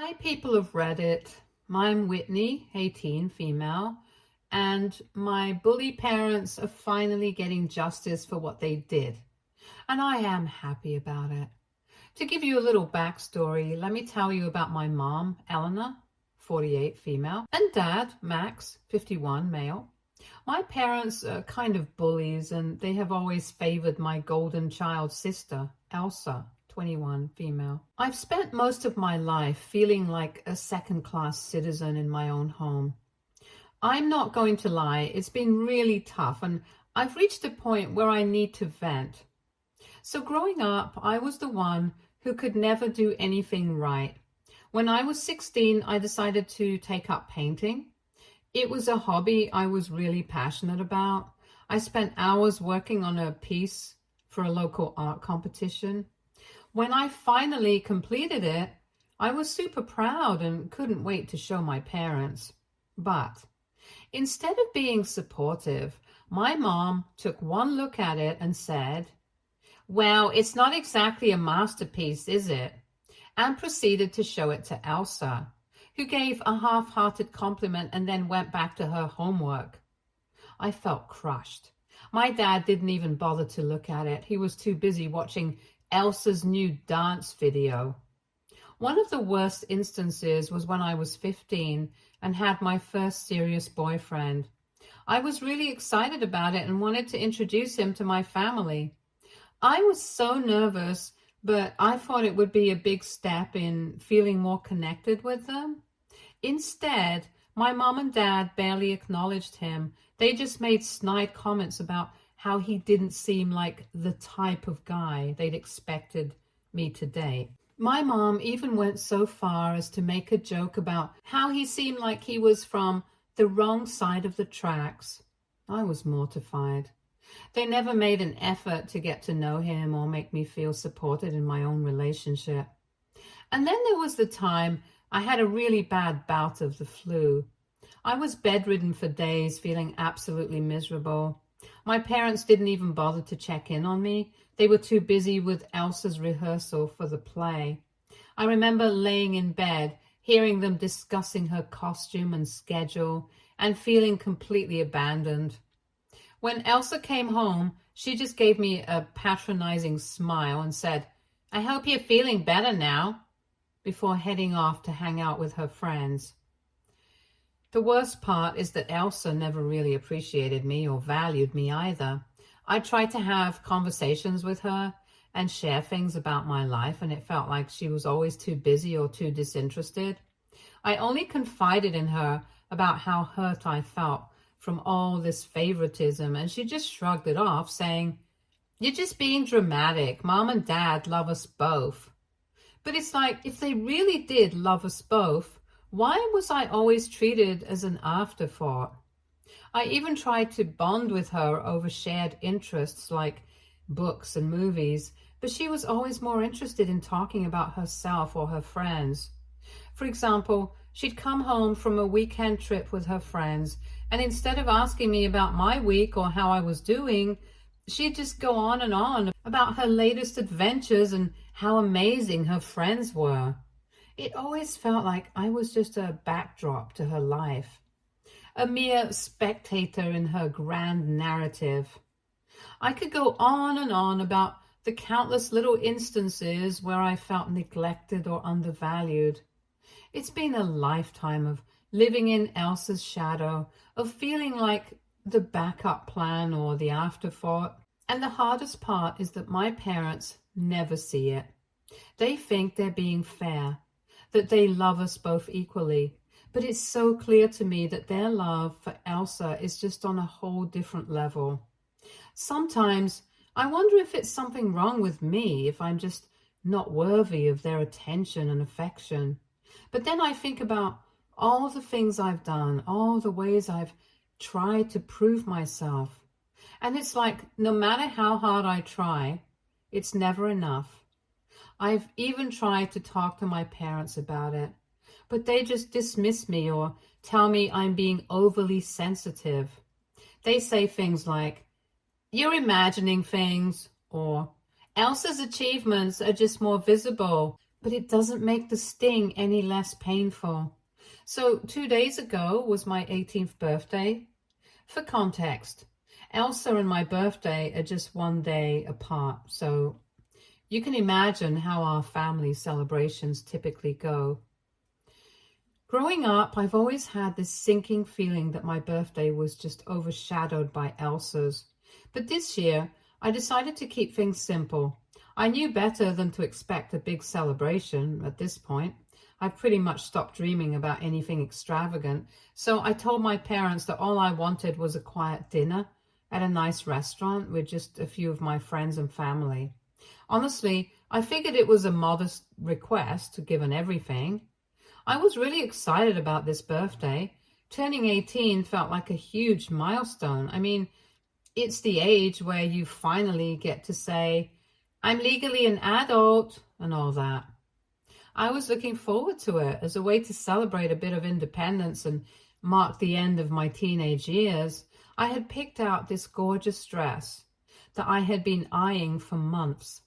Hi, people of Reddit. I'm Whitney, 18, female, and my bully parents are finally getting justice for what they did, and I am happy about it. To give you a little backstory, let me tell you about my mom, Eleanor, 48, female, and dad, Max, 51, male. My parents are kind of bullies, and they have always favored my golden child sister, Elsa, 21, female. I've spent most of my life feeling like a second-class citizen in my own home. I'm not going to lie, it's been really tough, and I've reached a point where I need to vent. So growing up, I was the one who could never do anything right. When I was 16, I decided to take up painting. It was a hobby I was really passionate about. I spent hours working on a piece for a local art competition. When I finally completed it, I was super proud and couldn't wait to show my parents. But instead of being supportive, my mom took one look at it and said, "Well, it's not exactly a masterpiece, is it?" and proceeded to show it to Elsa, who gave a half-hearted compliment and then went back to her homework. I felt crushed. My dad didn't even bother to look at it. He was too busy watching Elsa's new dance video. One of the worst instances was when I was 15 and had my first serious boyfriend. I was really excited about it and wanted to introduce him to my family. I was so nervous, but I thought it would be a big step in feeling more connected with them. Instead, my mom and dad barely acknowledged him. They just made snide comments about how he didn't seem like the type of guy they'd expected me to date. My mom even went so far as to make a joke about how he seemed like he was from the wrong side of the tracks. I was mortified. They never made an effort to get to know him or make me feel supported in my own relationship. And then there was the time I had a really bad bout of the flu. I was bedridden for days, feeling absolutely miserable. My parents didn't even bother to check in on me. They were too busy with Elsa's rehearsal for the play. I remember laying in bed, hearing them discussing her costume and schedule, and feeling completely abandoned. When Elsa came home, she just gave me a patronizing smile and said, "I hope you're feeling better now," before heading off to hang out with her friends. The worst part is that Elsa never really appreciated me or valued me either. I tried to have conversations with her and share things about my life, and it felt like she was always too busy or too disinterested. I only confided in her about how hurt I felt from all this favoritism, and she just shrugged it off, saying, "You're just being dramatic. Mom and Dad love us both." But it's like, if they really did love us both, why was I always treated as an afterthought? I even tried to bond with her over shared interests like books and movies, but she was always more interested in talking about herself or her friends. For example, she'd come home from a weekend trip with her friends, and instead of asking me about my week or how I was doing, she'd just go on and on about her latest adventures and how amazing her friends were. It always felt like I was just a backdrop to her life, a mere spectator in her grand narrative. I could go on and on about the countless little instances where I felt neglected or undervalued. It's been a lifetime of living in Elsa's shadow, of feeling like the backup plan or the afterthought. And the hardest part is that my parents never see it. They think they're being fair, that they love us both equally. But it's so clear to me that their love for Elsa is just on a whole different level. Sometimes I wonder if it's something wrong with me, if I'm just not worthy of their attention and affection. But then I think about all the things I've done, all the ways I've tried to prove myself. And it's like, no matter how hard I try, it's never enough. I've even tried to talk to my parents about it, but they just dismiss me or tell me I'm being overly sensitive. They say things like, "You're imagining things," or "Elsa's achievements are just more visible." but it doesn't make the sting any less painful. So 2 days ago was my 18th birthday. For context, Elsa and my birthday are just 1 day apart, so you can imagine how our family celebrations typically go. Growing up, I've always had this sinking feeling that my birthday was just overshadowed by Elsa's. But this year, I decided to keep things simple. I knew better than to expect a big celebration at this point. I've pretty much stopped dreaming about anything extravagant, so I told my parents that all I wanted was a quiet dinner at a nice restaurant with just a few of my friends and family. Honestly, I figured it was a modest request given everything. I was really excited about this birthday. Turning 18 felt like a huge milestone. I mean, it's the age where you finally get to say, I'm legally an adult and all that. I was looking forward to it as a way to celebrate a bit of independence and mark the end of my teenage years. I had picked out this gorgeous dress that I had been eyeing for months.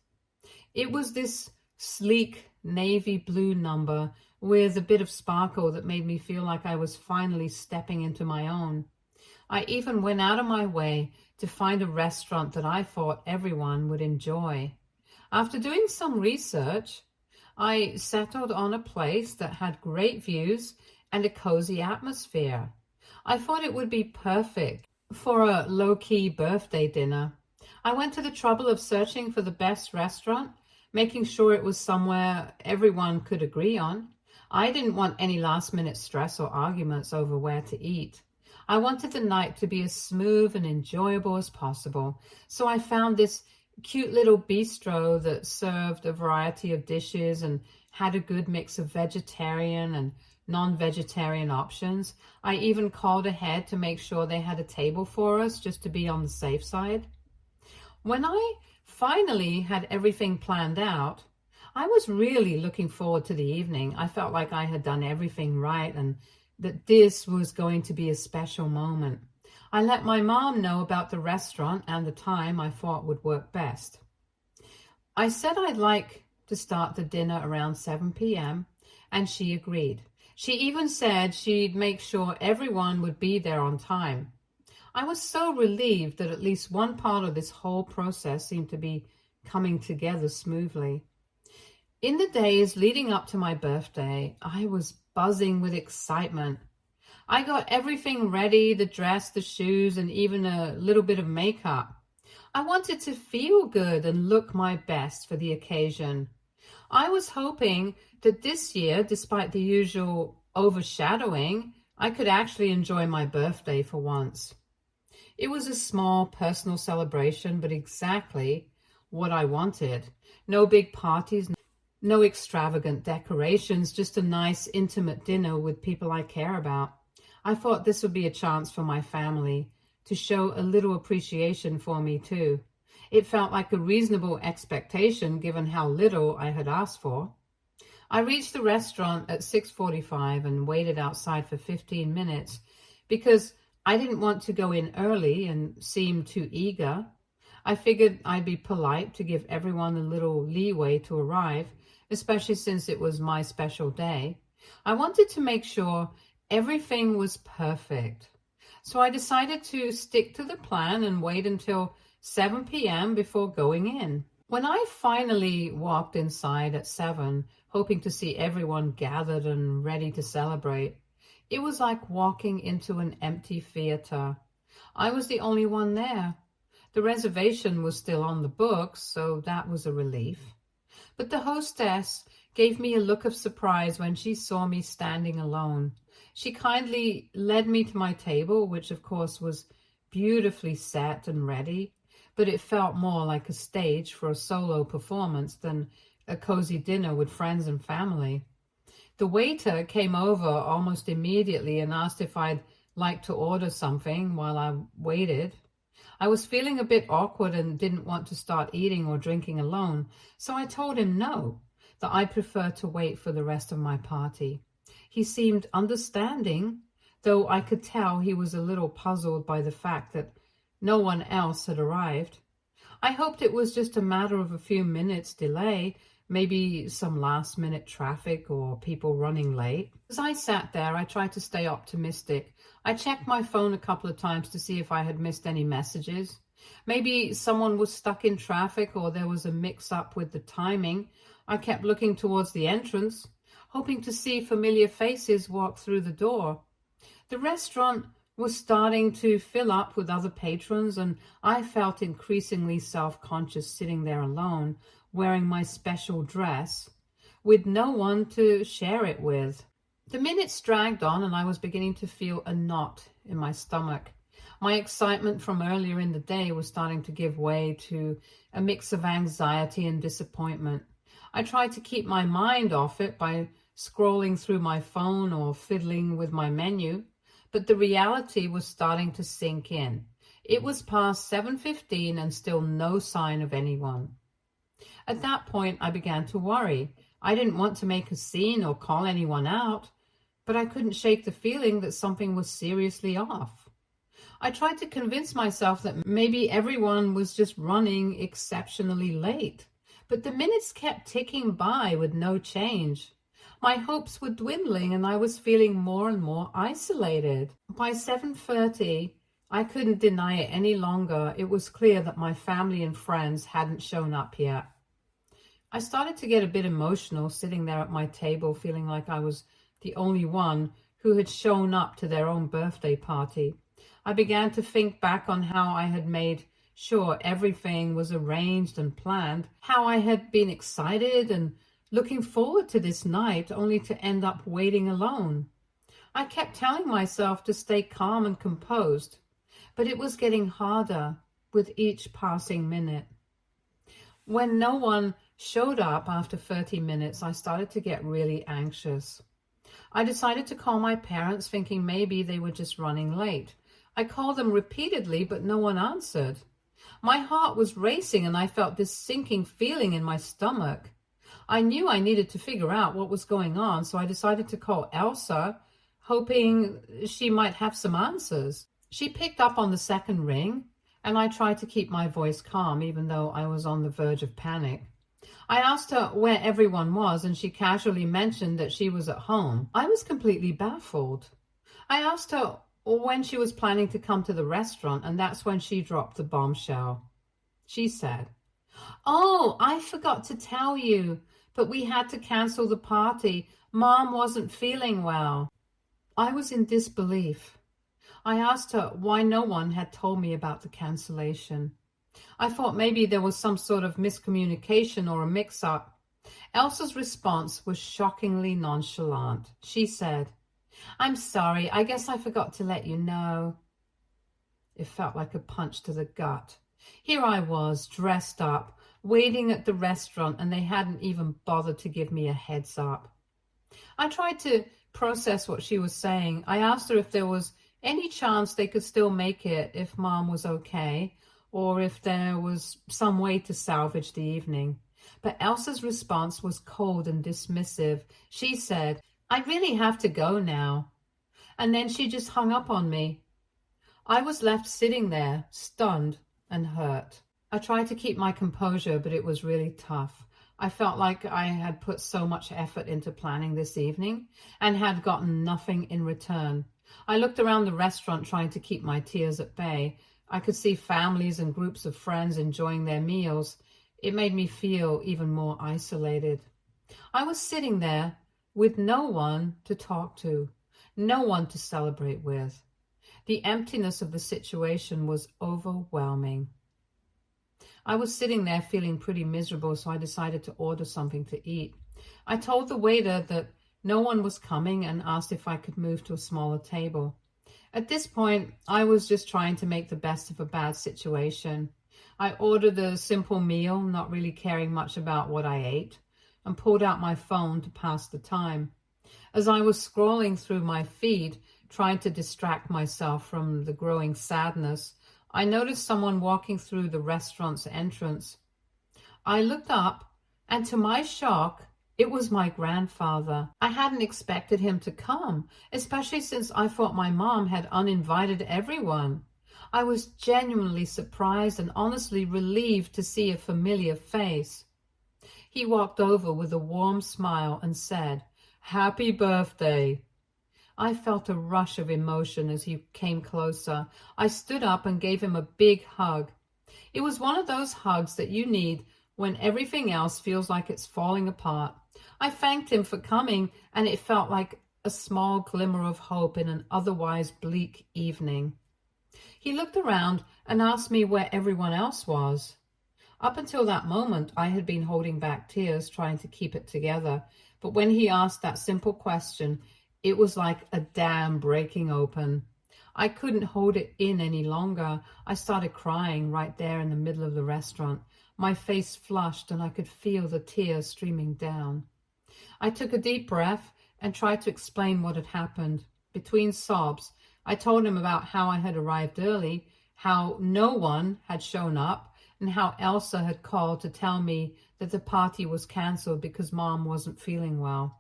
It was this sleek navy blue number with a bit of sparkle that made me feel like I was finally stepping into my own. I even went out of my way to find a restaurant that I thought everyone would enjoy. After doing some research, I settled on a place that had great views and a cozy atmosphere. I thought it would be perfect for a low-key birthday dinner. I went to the trouble of searching for the best restaurant, making sure it was somewhere everyone could agree on. I didn't want any last-minute stress or arguments over where to eat. I wanted the night to be as smooth and enjoyable as possible, so I found this cute little bistro that served a variety of dishes and had a good mix of vegetarian and non-vegetarian options. I even called ahead to make sure they had a table for us just to be on the safe side. When I finally had everything planned out, I was really looking forward to the evening. I felt like I had done everything right and that this was going to be a special moment. I let my mom know about the restaurant and the time I thought would work best. I said I'd like to start the dinner around 7 p.m. and she agreed. She even said she'd make sure everyone would be there on time. I was so relieved that at least one part of this whole process seemed to be coming together smoothly. In the days leading up to my birthday, I was buzzing with excitement. I got everything ready, the dress, the shoes, and even a little bit of makeup. I wanted to feel good and look my best for the occasion. I was hoping that this year, despite the usual overshadowing, I could actually enjoy my birthday for once. It was a small personal celebration, but exactly what I wanted. No big parties, no extravagant decorations, just a nice intimate dinner with people I care about. I thought this would be a chance for my family to show a little appreciation for me too. It felt like a reasonable expectation given how little I had asked for. I reached the restaurant at 6:45 and waited outside for 15 minutes because I didn't want to go in early and seem too eager. I figured I'd be polite to give everyone a little leeway to arrive, especially since it was my special day. I wanted to make sure everything was perfect. So I decided to stick to the plan and wait until 7 p.m. before going in. When I finally walked inside at 7, hoping to see everyone gathered and ready to celebrate, it was like walking into an empty theater. I was the only one there. The reservation was still on the books, so that was a relief. But the hostess gave me a look of surprise when she saw me standing alone. She kindly led me to my table, which of course was beautifully set and ready, but it felt more like a stage for a solo performance than a cozy dinner with friends and family. The waiter came over almost immediately and asked if I'd like to order something while I waited. I was feeling a bit awkward and didn't want to start eating or drinking alone, so I told him no, that I prefer to wait for the rest of my party. He seemed understanding, though I could tell he was a little puzzled by the fact that no one else had arrived. I hoped it was just a matter of a few minutes delay. maybe some last minute traffic or people running late. As I sat there, I tried to stay optimistic. I checked my phone a couple of times to see if I had missed any messages. Maybe someone was stuck in traffic or there was a mix-up with the timing. I kept looking towards the entrance, hoping to see familiar faces walk through the door. The restaurant was starting to fill up with other patrons, and I felt increasingly self-conscious sitting there alone, wearing my special dress, with no one to share it with. The minutes dragged on, and I was beginning to feel a knot in my stomach. My excitement from earlier in the day was starting to give way to a mix of anxiety and disappointment. I tried to keep my mind off it by scrolling through my phone or fiddling with my menu, but the reality was starting to sink in. It was past 7:15 and still no sign of anyone. At that point, I began to worry. I didn't want to make a scene or call anyone out, but I couldn't shake the feeling that something was seriously off. I tried to convince myself that maybe everyone was just running exceptionally late, but the minutes kept ticking by with no change. My hopes were dwindling and I was feeling more and more isolated. By 7:30, I couldn't deny it any longer. It was clear that my family and friends hadn't shown up yet. I started to get a bit emotional sitting there at my table, feeling like I was the only one who had shown up to their own birthday party. I began to think back on how I had made sure everything was arranged and planned, how I had been excited and looking forward to this night, only to end up waiting alone. I kept telling myself to stay calm and composed, but it was getting harder with each passing minute. When no one showed up after 30 minutes, I started to get really anxious. I decided to call my parents, thinking maybe they were just running late. I called them repeatedly, but no one answered. My heart was racing and I felt this sinking feeling in my stomach. I knew I needed to figure out what was going on, so I decided to call Elsa, hoping she might have some answers. She picked up on the second ring, and I tried to keep my voice calm, even though I was on the verge of panic. I asked her where everyone was, and she casually mentioned that she was at home. I was completely baffled. I asked her when she was planning to come to the restaurant, and that's when she dropped the bombshell. She said, "Oh, I forgot to tell you, but we had to cancel the party. Mom wasn't feeling well." I was in disbelief. I asked her why no one had told me about the cancellation. I thought maybe there was some sort of miscommunication or a mix-up. Elsa's response was shockingly nonchalant. She said, "I'm sorry, I guess I forgot to let you know." It felt like a punch to the gut. Here I was, dressed up, waiting at the restaurant, and they hadn't even bothered to give me a heads up. I tried to process what she was saying. I asked her if there was any chance they could still make it if Mom was okay, or if there was some way to salvage the evening. But Elsa's response was cold and dismissive. She said, "I really have to go now." And then she just hung up on me. I was left sitting there, stunned and hurt. I tried to keep my composure, but it was really tough. I felt like I had put so much effort into planning this evening and had gotten nothing in return. I looked around the restaurant trying to keep my tears at bay. I could see families and groups of friends enjoying their meals. It made me feel even more isolated. I was sitting there with no one to talk to, no one to celebrate with. The emptiness of the situation was overwhelming. I was sitting there feeling pretty miserable, so I decided to order something to eat. I told the waiter that no one was coming and asked if I could move to a smaller table. At this point, I was just trying to make the best of a bad situation. I ordered a simple meal, not really caring much about what I ate, and pulled out my phone to pass the time. As I was scrolling through my feed, trying to distract myself from the growing sadness, I noticed someone walking through the restaurant's entrance. I looked up, and to my shock, it was my grandfather. I hadn't expected him to come, especially since I thought my mom had uninvited everyone. I was genuinely surprised and honestly relieved to see a familiar face. He walked over with a warm smile and said, "Happy birthday." I felt a rush of emotion as he came closer. I stood up and gave him a big hug. It was one of those hugs that you need when everything else feels like it's falling apart. I thanked him for coming, and it felt like a small glimmer of hope in an otherwise bleak evening. He looked around and asked me where everyone else was. Up until that moment, I had been holding back tears, trying to keep it together. But when he asked that simple question, it was like a dam breaking open. I couldn't hold it in any longer. I started crying right there in the middle of the restaurant. My face flushed and I could feel the tears streaming down. I took a deep breath and tried to explain what had happened. Between sobs, I told him about how I had arrived early, how no one had shown up, and how Elsa had called to tell me that the party was canceled because Mom wasn't feeling well.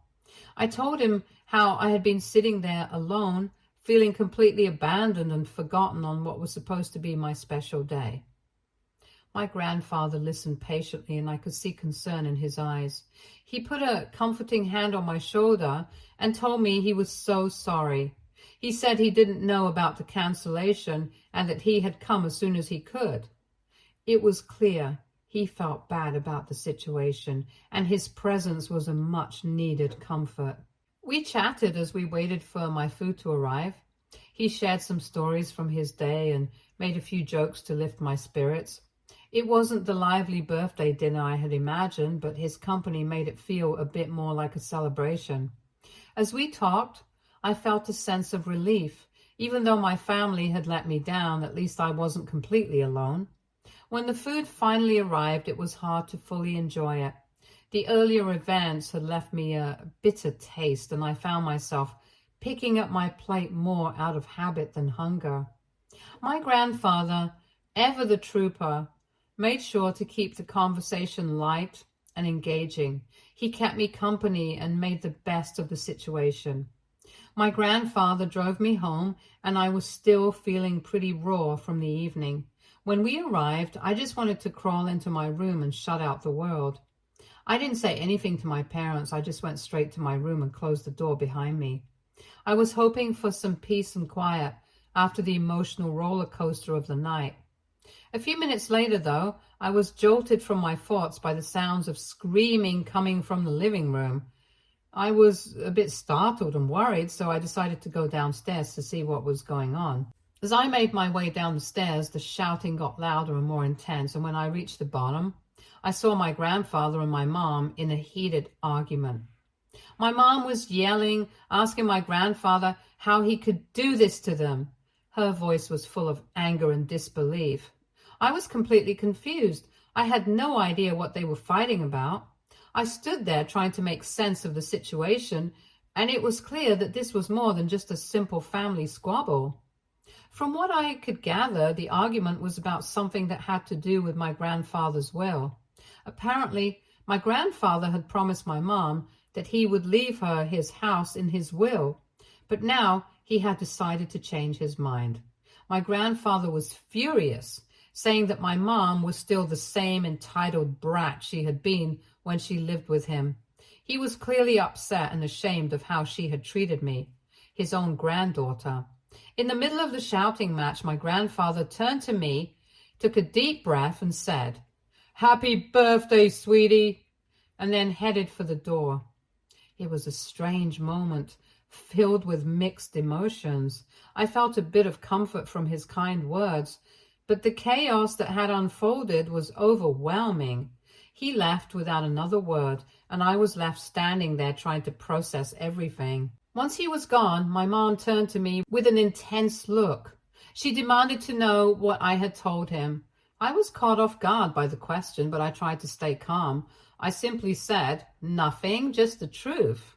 I told him how I had been sitting there alone, feeling completely abandoned and forgotten on what was supposed to be my special day. My grandfather listened patiently, and I could see concern in his eyes. He put a comforting hand on my shoulder and told me he was so sorry. He said he didn't know about the cancellation and that he had come as soon as he could. It was clear he felt bad about the situation, and his presence was a much-needed comfort. We chatted as we waited for my food to arrive. He shared some stories from his day and made a few jokes to lift my spirits. It wasn't the lively birthday dinner I had imagined, but his company made it feel a bit more like a celebration. As we talked, I felt a sense of relief. Even though my family had let me down, at least I wasn't completely alone. When the food finally arrived, it was hard to fully enjoy it. The earlier events had left me a bitter taste, and I found myself picking up my plate more out of habit than hunger. My grandfather, ever the trooper, made sure to keep the conversation light and engaging. He kept me company and made the best of the situation. My grandfather drove me home, and I was still feeling pretty raw from the evening. When we arrived, I just wanted to crawl into my room and shut out the world. I didn't say anything to my parents. I just went straight to my room and closed the door behind me. I was hoping for some peace and quiet after the emotional roller coaster of the night. A few minutes later, though, I was jolted from my thoughts by the sounds of screaming coming from the living room. I was a bit startled and worried, so I decided to go downstairs to see what was going on. As I made my way down the stairs, the shouting got louder and more intense, and when I reached the bottom, I saw my grandfather and my mom in a heated argument. My mom was yelling, asking my grandfather how he could do this to them. Her voice was full of anger and disbelief. I was completely confused. I had no idea what they were fighting about. I stood there trying to make sense of the situation, and it was clear that this was more than just a simple family squabble. From what I could gather, the argument was about something that had to do with my grandfather's will. Apparently, my grandfather had promised my mom that he would leave her his house in his will, but now he had decided to change his mind. My grandfather was furious, saying that my mom was still the same entitled brat she had been when she lived with him. He was clearly upset and ashamed of how she had treated me, his own granddaughter. In the middle of the shouting match, my grandfather turned to me, took a deep breath and said, "Happy birthday, sweetie," and then headed for the door. It was a strange moment, filled with mixed emotions. I felt a bit of comfort from his kind words, but the chaos that had unfolded was overwhelming. He left without another word, and I was left standing there trying to process everything. Once he was gone, my mom turned to me with an intense look. She demanded to know what I had told him. I was caught off guard by the question, but I tried to stay calm. I simply said, "Nothing, just the truth."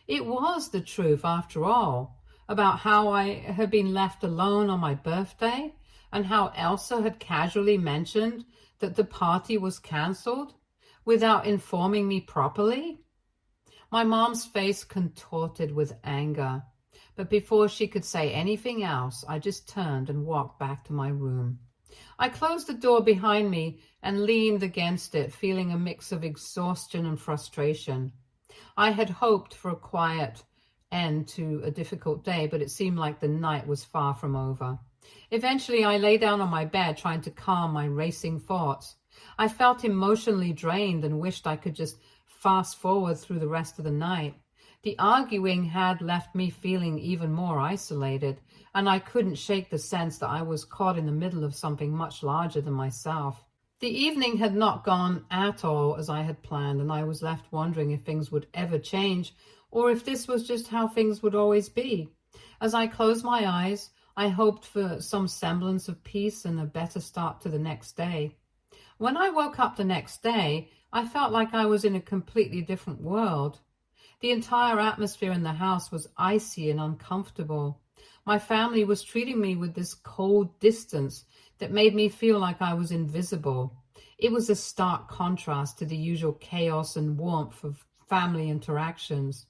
It was the truth, after all, about how I had been left alone on my birthday, and how Elsa had casually mentioned that the party was cancelled without informing me properly. My mom's face contorted with anger, but before she could say anything else, I just turned and walked back to my room. I closed the door behind me and leaned against it, feeling a mix of exhaustion and frustration. I had hoped for a quiet end to a difficult day, but it seemed like the night was far from over. Eventually, I lay down on my bed, trying to calm my racing thoughts. I felt emotionally drained and wished I could just fast forward through the rest of the night. The arguing had left me feeling even more isolated, and I couldn't shake the sense that I was caught in the middle of something much larger than myself. The evening had not gone at all as I had planned, and I was left wondering if things would ever change, or if this was just how things would always be. As I closed my eyes, I hoped for some semblance of peace and a better start to the next day. When I woke up the next day, I felt like I was in a completely different world. The entire atmosphere in the house was icy and uncomfortable. My family was treating me with this cold distance that made me feel like I was invisible. It was a stark contrast to the usual chaos and warmth of family interactions.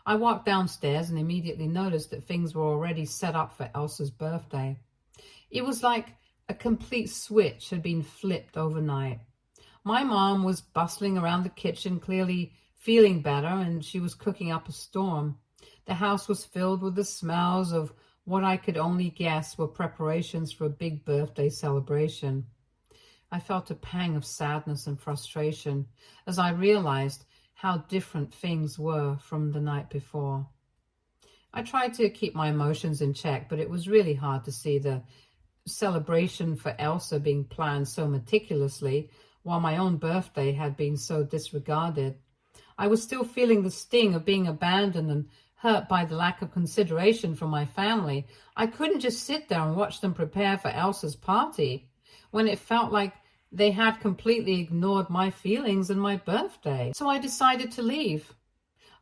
I walked downstairs and immediately noticed that things were already set up for Elsa's birthday. It was like a complete switch had been flipped overnight. My mom was bustling around the kitchen, clearly feeling better, and she was cooking up a storm. The house was filled with the smells of what I could only guess were preparations for a big birthday celebration. I felt a pang of sadness and frustration as I realized how different things were from the night before. I tried to keep my emotions in check, but it was really hard to see the celebration for Elsa being planned so meticulously, while my own birthday had been so disregarded. I was still feeling the sting of being abandoned and hurt by the lack of consideration from my family. I couldn't just sit there and watch them prepare for Elsa's party when it felt like they had completely ignored my feelings and my birthday. So I decided to leave.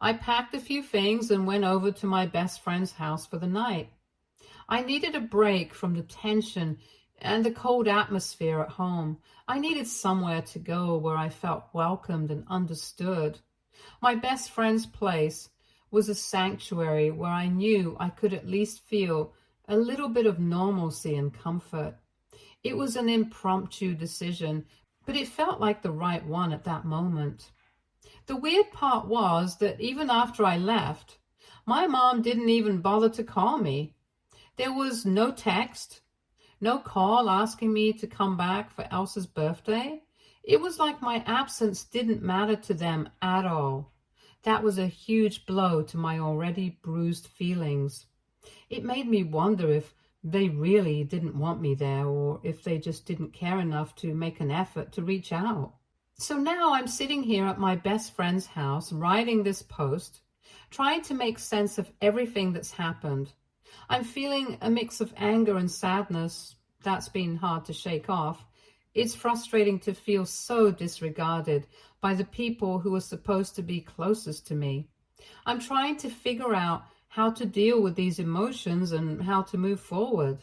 I packed a few things and went over to my best friend's house for the night. I needed a break from the tension and the cold atmosphere at home. I needed somewhere to go where I felt welcomed and understood. My best friend's place was a sanctuary where I knew I could at least feel a little bit of normalcy and comfort. It was an impromptu decision, but it felt like the right one at that moment. The weird part was that even after I left, my mom didn't even bother to call me. There was no text, no call asking me to come back for Elsa's birthday. It was like my absence didn't matter to them at all. That was a huge blow to my already bruised feelings. It made me wonder if they really didn't want me there, or if they just didn't care enough to make an effort to reach out. So now I'm sitting here at my best friend's house, writing this post, trying to make sense of everything that's happened. I'm feeling a mix of anger and sadness. That's been hard to shake off. It's frustrating to feel so disregarded by the people who are supposed to be closest to me. I'm trying to figure out how to deal with these emotions and how to move forward.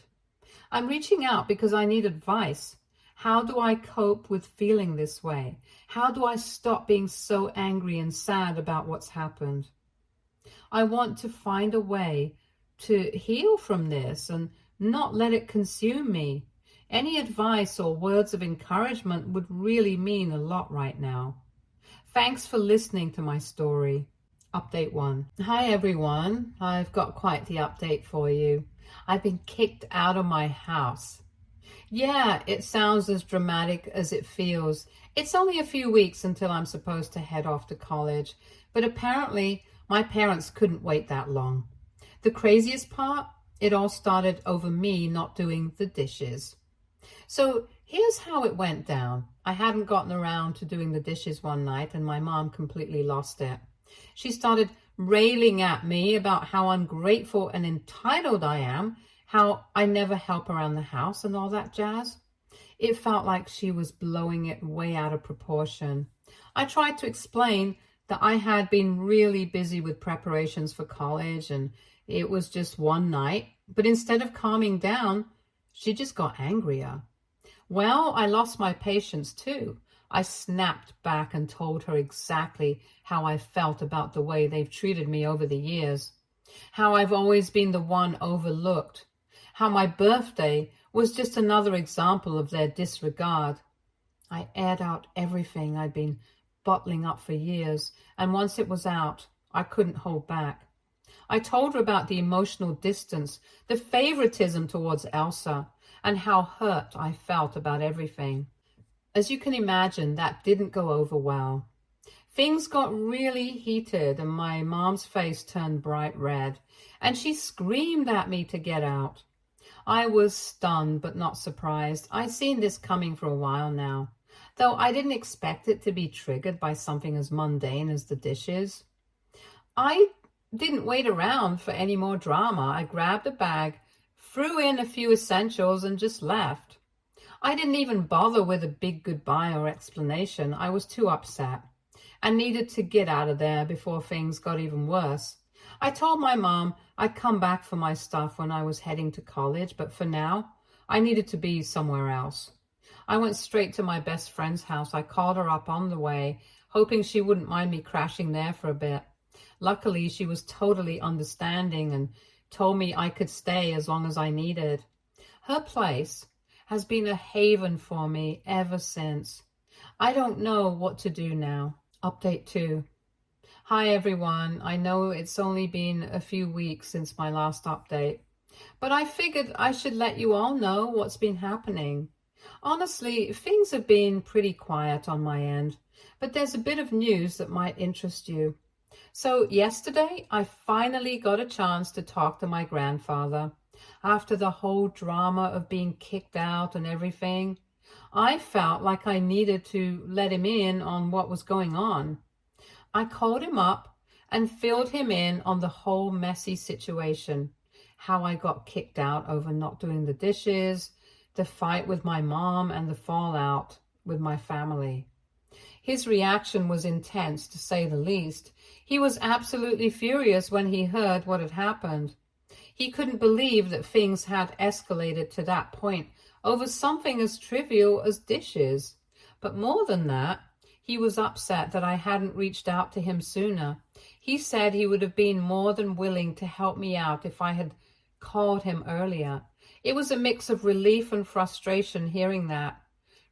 I'm reaching out because I need advice. How do I cope with feeling this way? How do I stop being so angry and sad about what's happened? I want to find a way to heal from this and not let it consume me. Any advice or words of encouragement would really mean a lot right now. Thanks for listening to my story. Update 1. Hi everyone, I've got quite the update for you. I've been kicked out of my house. Yeah, it sounds as dramatic as it feels. It's only a few weeks until I'm supposed to head off to college, but apparently my parents couldn't wait that long. The craziest part? It all started over me not doing the dishes. So here's how it went down. I hadn't gotten around to doing the dishes one night and my mom completely lost it. She started railing at me about how ungrateful and entitled I am, how I never help around the house and all that jazz. It felt like she was blowing it way out of proportion. I tried to explain that I had been really busy with preparations for college and it was just one night, but instead of calming down, she just got angrier. Well, I lost my patience too. I snapped back and told her exactly how I felt about the way they've treated me over the years, how I've always been the one overlooked, how my birthday was just another example of their disregard. I aired out everything I'd been bottling up for years, and once it was out, I couldn't hold back. I told her about the emotional distance, the favoritism towards Elsa, and how hurt I felt about everything. As you can imagine, that didn't go over well. Things got really heated and my mom's face turned bright red, and she screamed at me to get out. I was stunned but not surprised. I'd seen this coming for a while now, though I didn't expect it to be triggered by something as mundane as the dishes. I didn't wait around for any more drama. I grabbed a bag, threw in a few essentials, and just left. I didn't even bother with a big goodbye or explanation. I was too upset and needed to get out of there before things got even worse. I told my mom I'd come back for my stuff when I was heading to college, but for now, I needed to be somewhere else. I went straight to my best friend's house. I called her up on the way, hoping she wouldn't mind me crashing there for a bit. Luckily, she was totally understanding and told me I could stay as long as I needed. Her place has been a haven for me ever since. I don't know what to do now. Update 2. Hi everyone. I know it's only been a few weeks since my last update, but I figured I should let you all know what's been happening. Honestly, things have been pretty quiet on my end, but there's a bit of news that might interest you. So yesterday, I finally got a chance to talk to my grandfather. After the whole drama of being kicked out and everything, I felt like I needed to let him in on what was going on. I called him up and filled him in on the whole messy situation, how I got kicked out over not doing the dishes, the fight with my mom, and the fallout with my family. His reaction was intense, to say the least. He was absolutely furious when he heard what had happened. He couldn't believe that things had escalated to that point over something as trivial as dishes. But more than that, he was upset that I hadn't reached out to him sooner. He said he would have been more than willing to help me out if I had called him earlier. It was a mix of relief and frustration hearing that.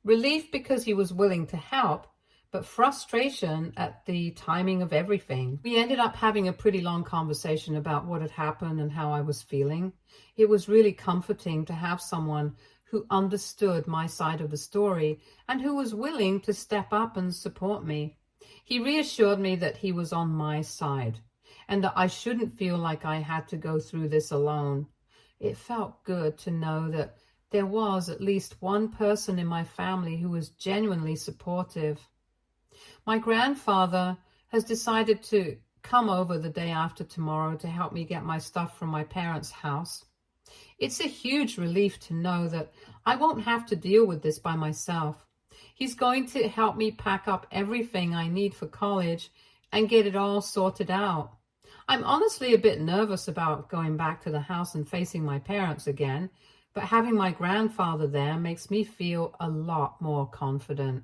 Relief because he was willing to help, but frustration at the timing of everything. We ended up having a pretty long conversation about what had happened and how I was feeling. It was really comforting to have someone who understood my side of the story and who was willing to step up and support me. He reassured me that he was on my side and that I shouldn't feel like I had to go through this alone. It felt good to know that there was at least one person in my family who was genuinely supportive. My grandfather has decided to come over the day after tomorrow to help me get my stuff from my parents' house. It's a huge relief to know that I won't have to deal with this by myself. He's going to help me pack up everything I need for college and get it all sorted out. I'm honestly a bit nervous about going back to the house and facing my parents again, but having my grandfather there makes me feel a lot more confident.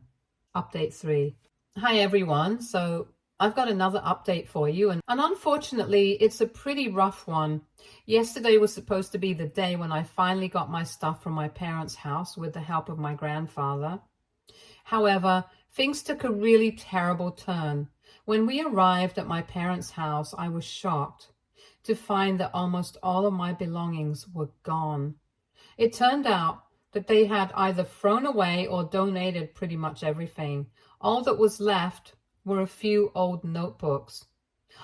Update 3. Hi everyone. So I've got another update for you, and unfortunately it's a pretty rough one. Yesterday was supposed to be the day when I finally got my stuff from my parents' house with the help of my grandfather. However, things took a really terrible turn. When we arrived at my parents' house, I was shocked to find that almost all of my belongings were gone. It turned out that they had either thrown away or donated pretty much everything. All that was left were a few old notebooks.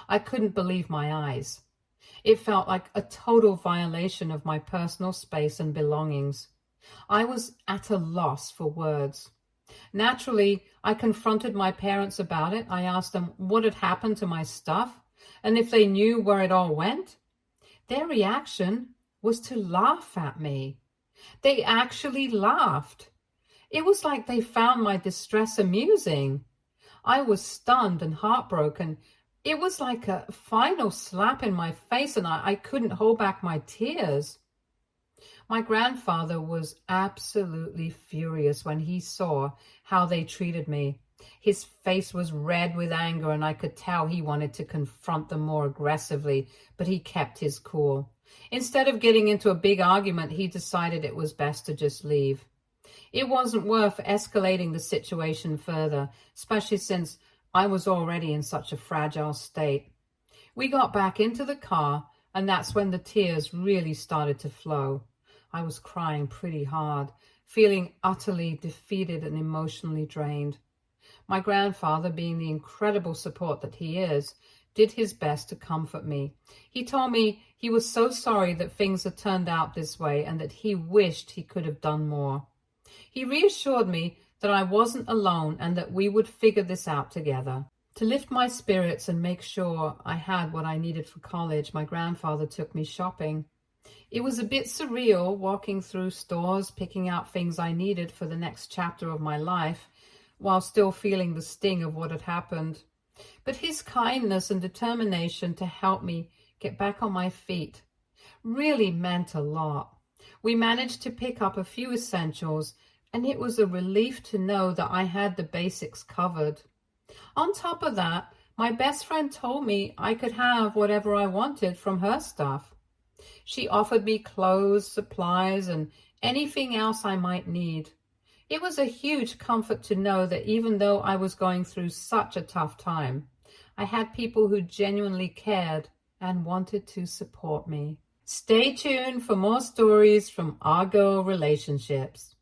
I couldn't believe my eyes. It felt like a total violation of my personal space and belongings. I was at a loss for words. Naturally, I confronted my parents about it. I asked them what had happened to my stuff and if they knew where it all went. Their reaction was to laugh at me. They actually laughed. It was like they found my distress amusing. I was stunned and heartbroken. It was like a final slap in my face, and I couldn't hold back my tears. My grandfather was absolutely furious when he saw how they treated me. His face was red with anger, and I could tell he wanted to confront them more aggressively, but he kept his cool. Instead of getting into a big argument, he decided it was best to just leave. It wasn't worth escalating the situation further, especially since I was already in such a fragile state. We got back into the car, and that's when the tears really started to flow. I was crying pretty hard, feeling utterly defeated and emotionally drained. My grandfather, being the incredible support that he is, did his best to comfort me. He told me he was so sorry that things had turned out this way and that he wished he could have done more. He reassured me that I wasn't alone and that we would figure this out together. To lift my spirits and make sure I had what I needed for college, my grandfather took me shopping. It was a bit surreal walking through stores, picking out things I needed for the next chapter of my life, while still feeling the sting of what had happened. But his kindness and determination to help me get back on my feet really meant a lot. We managed to pick up a few essentials, and it was a relief to know that I had the basics covered. On top of that, my best friend told me I could have whatever I wanted from her stuff. She offered me clothes, supplies, and anything else I might need. It was a huge comfort to know that even though I was going through such a tough time, I had people who genuinely cared and wanted to support me. Stay tuned for more stories from our girl relationships.